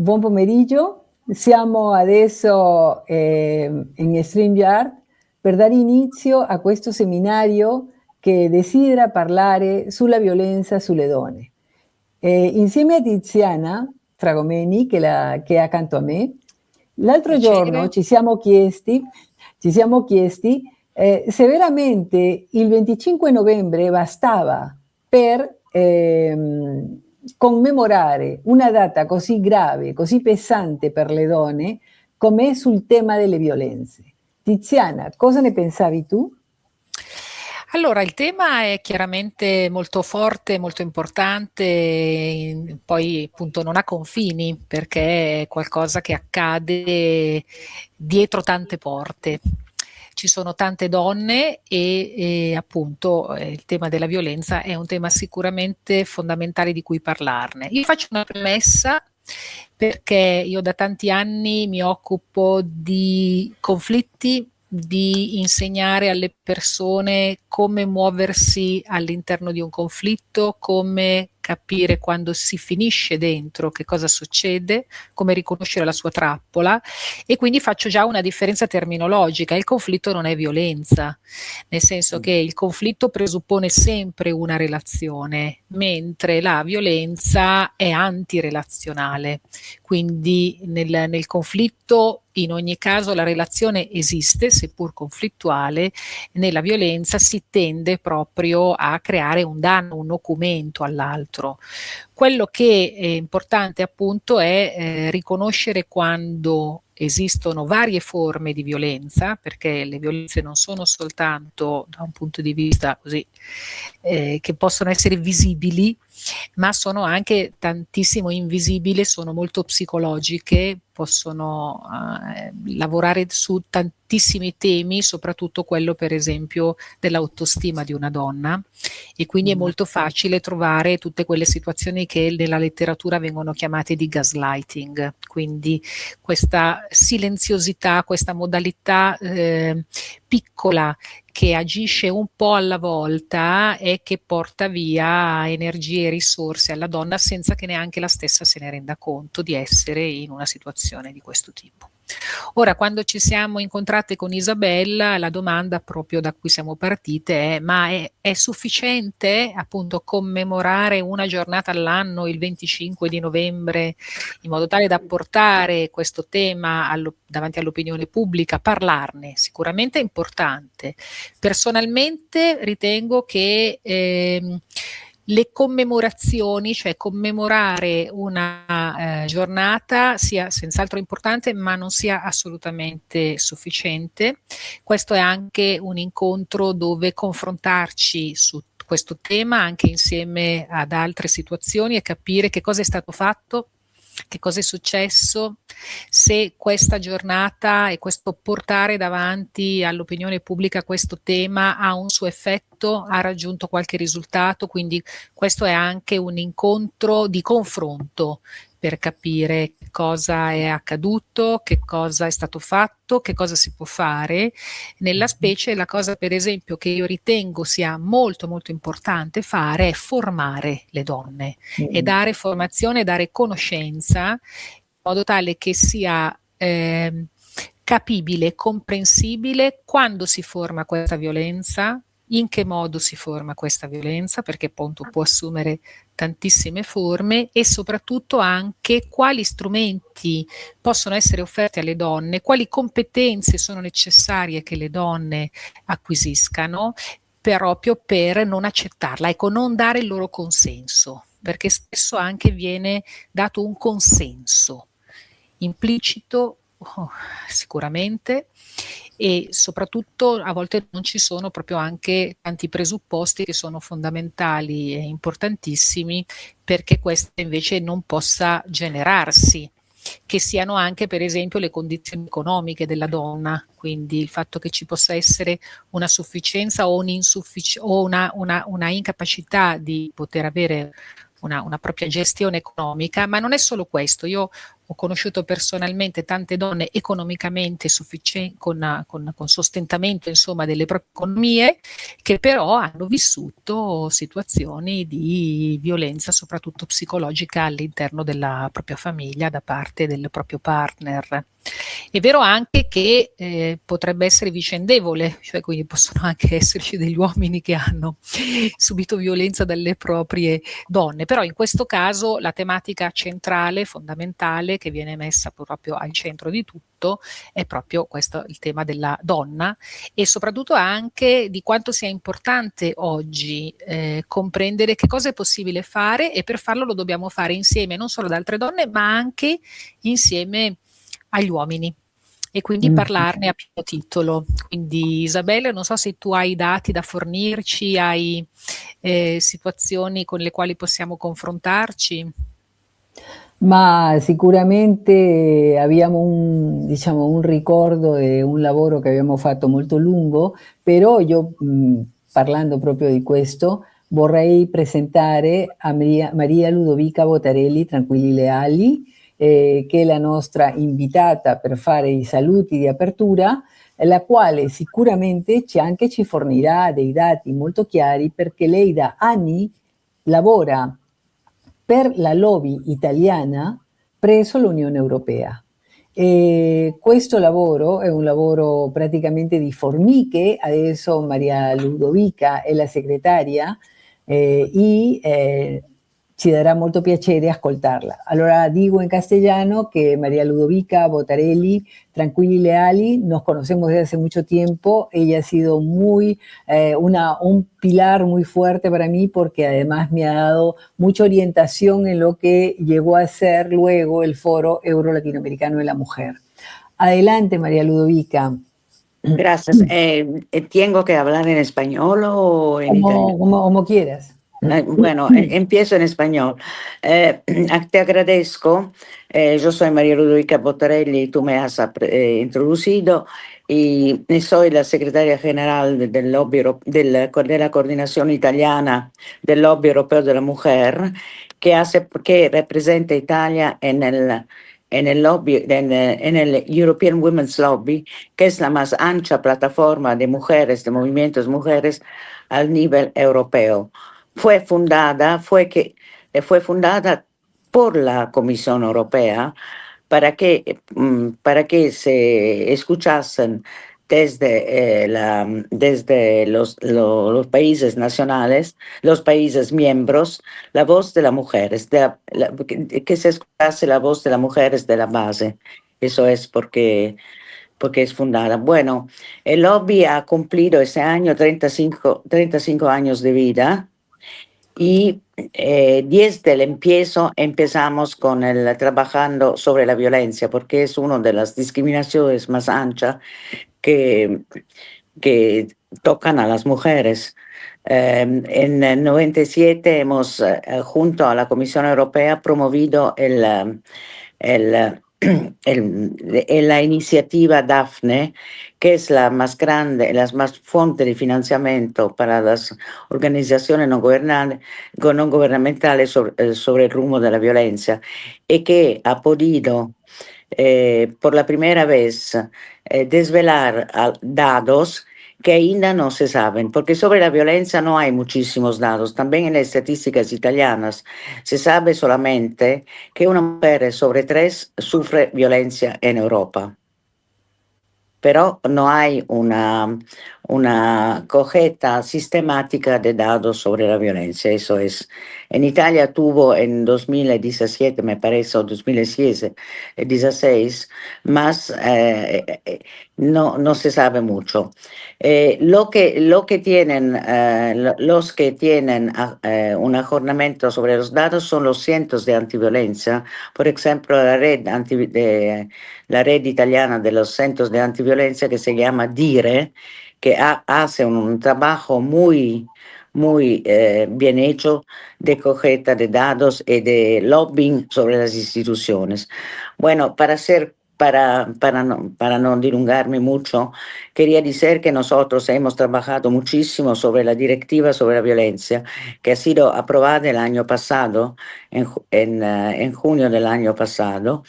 Buon pomeriggio, siamo adesso in StreamYard per dare inizio a questo seminario che desidera parlare sulla violenza sulle donne. Insieme a Tiziana Fragomeni, che è accanto a me, l'altro giorno ci siamo chiesti se veramente il 25 novembre bastava per commemorare una data così grave, così pesante per le donne, come sul tema delle violenze. Tiziana, cosa ne pensavi tu? Allora, il tema è chiaramente molto forte, molto importante, poi appunto non ha confini perché è qualcosa che accade dietro tante porte. Ci sono tante donne e appunto il tema della violenza è un tema sicuramente fondamentale di cui parlarne. Io faccio una premessa perché io da tanti anni mi occupo di conflitti, di insegnare alle persone come muoversi all'interno di un conflitto, come capire quando si finisce dentro, che cosa succede, come riconoscere la sua trappola, e quindi faccio già una differenza terminologica. Il conflitto non è violenza, nel senso che il conflitto presuppone sempre una relazione, mentre la violenza è antirelazionale. Quindi nel conflitto in ogni caso la relazione esiste, seppur conflittuale. Nella violenza si tende proprio a creare un danno, un nocumento all'altro. Quello che è importante appunto è riconoscere quando esistono varie forme di violenza, perché le violenze non sono soltanto da un punto di vista così che possono essere visibili, ma sono anche tantissimo invisibili, sono molto psicologiche, possono lavorare su tantissimi temi, soprattutto quello per esempio dell'autostima di una donna, e quindi è molto facile trovare tutte quelle situazioni che nella letteratura vengono chiamate di gaslighting, quindi questa silenziosità, questa modalità piccola che agisce un po' alla volta e che porta via energie e risorse alla donna senza che neanche la stessa se ne renda conto di essere in una situazione di questo tipo. Ora, quando ci siamo incontrate con Isabella, la domanda proprio da cui siamo partite è: ma è sufficiente appunto commemorare una giornata all'anno, il 25 di novembre, in modo tale da portare questo tema davanti all'opinione pubblica, parlarne? Sicuramente è importante. Personalmente ritengo che le commemorazioni, cioè commemorare una giornata, sia senz'altro importante, ma non sia assolutamente sufficiente. Questo è anche un incontro dove confrontarci su questo tema anche insieme ad altre situazioni e capire che cosa è stato fatto, che cosa è successo, se questa giornata e questo portare davanti all'opinione pubblica questo tema ha un suo effetto, ha raggiunto qualche risultato. Quindi questo è anche un incontro di confronto per capire che cosa è accaduto, che cosa è stato fatto, che cosa si può fare. Nella specie la cosa per esempio che io ritengo sia molto molto importante fare è formare le donne e dare formazione, dare conoscenza in modo tale che sia capibile, comprensibile quando si forma questa violenza, in che modo si forma questa violenza, perché appunto può assumere tantissime forme, e soprattutto anche quali strumenti possono essere offerti alle donne, quali competenze sono necessarie che le donne acquisiscano proprio per non accettarla, ecco, non dare il loro consenso, perché spesso anche viene dato un consenso implicito, sicuramente, e soprattutto a volte non ci sono proprio anche tanti presupposti che sono fondamentali e importantissimi perché questa invece non possa generarsi, che siano anche per esempio le condizioni economiche della donna, quindi il fatto che ci possa essere una sufficienza o una incapacità di poter avere una propria gestione economica, ma non è solo questo. Io ho conosciuto personalmente tante donne economicamente sufficienti, con sostentamento insomma delle proprie economie, che però hanno vissuto situazioni di violenza, soprattutto psicologica, all'interno della propria famiglia da parte del proprio partner. È vero anche che potrebbe essere vicendevole, cioè quindi possono anche esserci degli uomini che hanno subito violenza dalle proprie donne, però in questo caso la tematica centrale, fondamentale, che viene messa proprio al centro di tutto, è proprio questo, il tema della donna, e soprattutto anche di quanto sia importante oggi comprendere che cosa è possibile fare, e per farlo lo dobbiamo fare insieme non solo ad altre donne, ma anche insieme agli uomini, e quindi parlarne a pieno titolo. Quindi Isabella, non so se tu hai dati da fornirci, hai situazioni con le quali possiamo confrontarci. Ma sicuramente abbiamo diciamo, un ricordo di un lavoro che abbiamo fatto molto lungo, però io parlando proprio di questo vorrei presentare a Maria Ludovica Botarelli, Tranquilli Leali, che è la nostra invitata per fare i saluti di apertura, la quale sicuramente anche ci fornirà dei dati molto chiari, perché lei da anni lavora per la lobby italiana presso l'Unione Europea. E questo lavoro è un lavoro praticamente di formiche, adesso Maria Ludovica è la segretaria e ci darà molto piacere ascoltarla. Allora digo en castellano que María Ludovica Botarelli, Tranquilli Leali, nos conocemos desde hace mucho tiempo. Ella ha sido un pilar muy fuerte para mí, porque además me ha dado mucha orientación en lo que llegó a ser luego el Foro Euro-Latinoamericano de la Mujer. Adelante, María Ludovica. Gracias. ¿Tengo que hablar en español o en italiano? Como quieras. Bueno, empiezo en español. Te agradezco. Yo soy María Ludovica Botarelli, tú me has introducido, y soy la secretaria general del lobby, de la coordinación italiana del Lobby Europeo de la Mujer, que representa Italia en el lobby, en el European Women's Lobby, que es la más ancha plataforma de mujeres, de movimientos mujeres al nivel europeo. Fue fundada por la Comisión Europea para que se escuchasen desde los países nacionales, los países miembros, la voz de las mujeres, que se escuchase la voz de las mujeres de la base. Eso es porque es fundada. Bueno, el lobby ha cumplido ese año 35 años de vida, y desde el empezamos trabajando sobre la violencia, porque es una de las discriminaciones más anchas que tocan a las mujeres. En el 97 hemos, junto a la Comisión Europea, promovido la iniciativa Daphne, que es la más grande, la más fuente de financiamiento para las organizaciones no gubernamentales sobre el rumbo de la violencia, y que ha podido por la primera vez desvelar datos que ainda no se saben, porque sobre la violencia no hay muchísimos datos. También en las estadísticas italianas se sabe solamente que una mujer sobre 3 sufre violencia en Europa, pero no hay una cogeta sistemática de datos sobre la violencia. Eso es. En Italia tuvo en 2017, me parece, o 2016, más no se sabe mucho. Los que tienen un aggiornamento sobre los datos son los centros de antiviolencia. Por ejemplo, la red italiana de los centros de antiviolencia, que se llama DIRE, que hace un trabajo muy bien hecho de cogeta de datos y de lobbying sobre las instituciones. Bueno, para ser para no dilungarme mucho, quería decir que nosotros hemos trabajado muchísimo sobre la directiva sobre la violencia, que ha sido aprobada el año pasado, en junio del año pasado.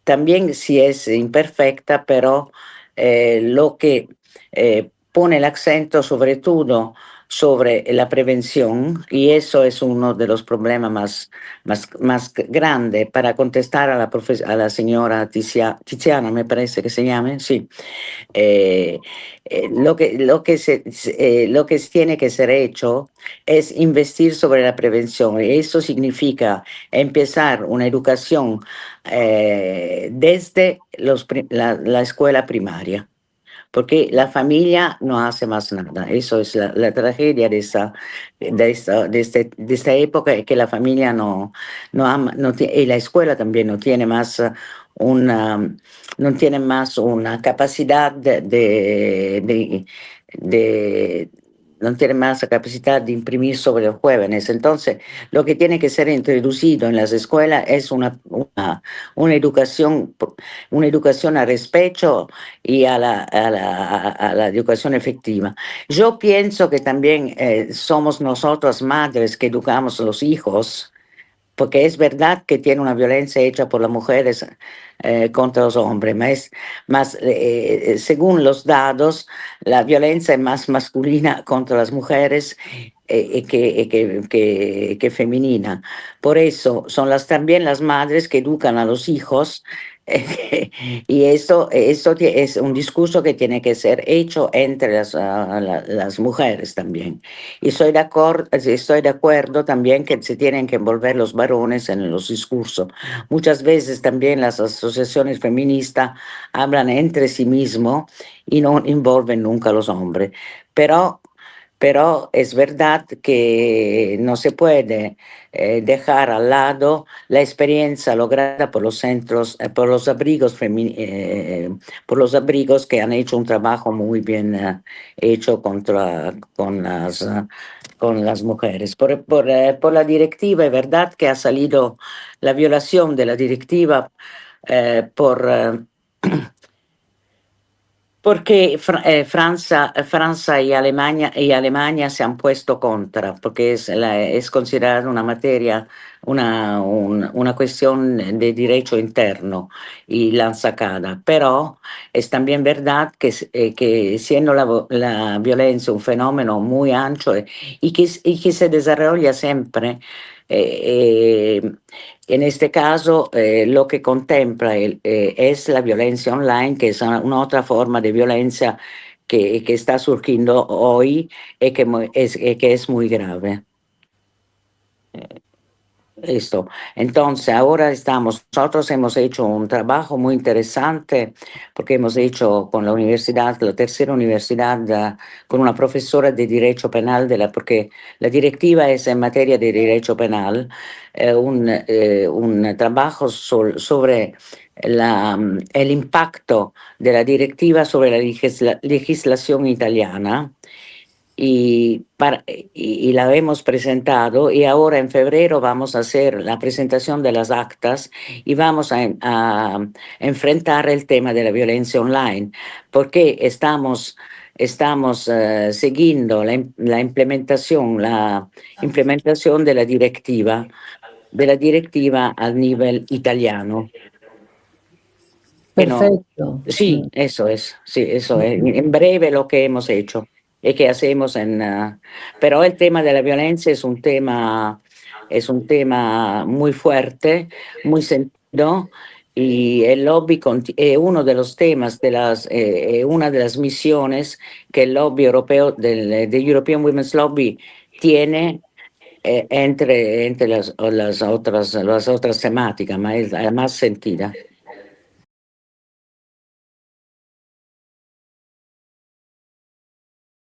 También si es imperfecta, pero lo que pone el acento sobre todo sobre la prevención, y eso es uno de los problemas más grandes para contestar a la señora Tiziana, me parece que se llame, sí. Lo que tiene que ser hecho es investir sobre la prevención, y eso significa empezar una educación desde la escuela primaria, porque la familia no hace más nada. Eso es la tragedia de esta época, es que la familia y la escuela también una, no tiene más una capacidad no tiene más capacidad de imprimir sobre los jóvenes. Entonces, lo que tiene que ser introducido en las escuelas es una educación al respeto y a la educación efectiva. Yo pienso que también somos nosotras madres que educamos a los hijos, porque es verdad que tiene una violencia hecha por las mujeres contra los hombres, según los datos, la violencia es más masculina contra las mujeres que femenina. Por eso son también las madres que educan a los hijos. Y esto es un discurso que tiene que ser hecho entre las mujeres también. Y estoy de acuerdo también que se tienen que envolver los varones en los discursos. Muchas veces también las asociaciones feministas hablan entre sí mismos y no envuelven nunca a los hombres. Pero es verdad que no se puede dejar al lado la experiencia lograda por los centros, por los abrigos que han hecho un trabajo muy bien hecho con las mujeres. Por la directiva, es verdad que ha salido la violación de la directiva porque Francia y Alemania se han puesto contra, porque es considerada una materia, una cuestión de derecho interno y la han sacada. Pero es también verdad que siendo la violencia un fenómeno muy ancho y que se desarrolla siempre, eh, eh, en este caso, lo que contempla es la violencia online, que es una otra forma de violencia que está surgiendo hoy y que es muy grave. Esto. Entonces, ahora nosotros hemos hecho un trabajo muy interesante porque hemos hecho con la universidad, la tercera universidad, con una profesora de Derecho Penal, porque la directiva es en materia de Derecho Penal, un trabajo sobre el impacto de la directiva sobre la legislación italiana. Y la hemos presentado, y ahora en febrero vamos a hacer la presentación de las actas y vamos a enfrentar el tema de la violencia online, porque estamos siguiendo la implementación de la directiva a nivel italiano. Perfecto. Sí, eso es, en breve lo que hemos hecho y que hacemos pero el tema de la violencia es un tema muy fuerte, muy sentido, y el lobby es uno de los temas una de las misiones que el lobby europeo del European Women's Lobby tiene entre las otras temáticas, más sentida.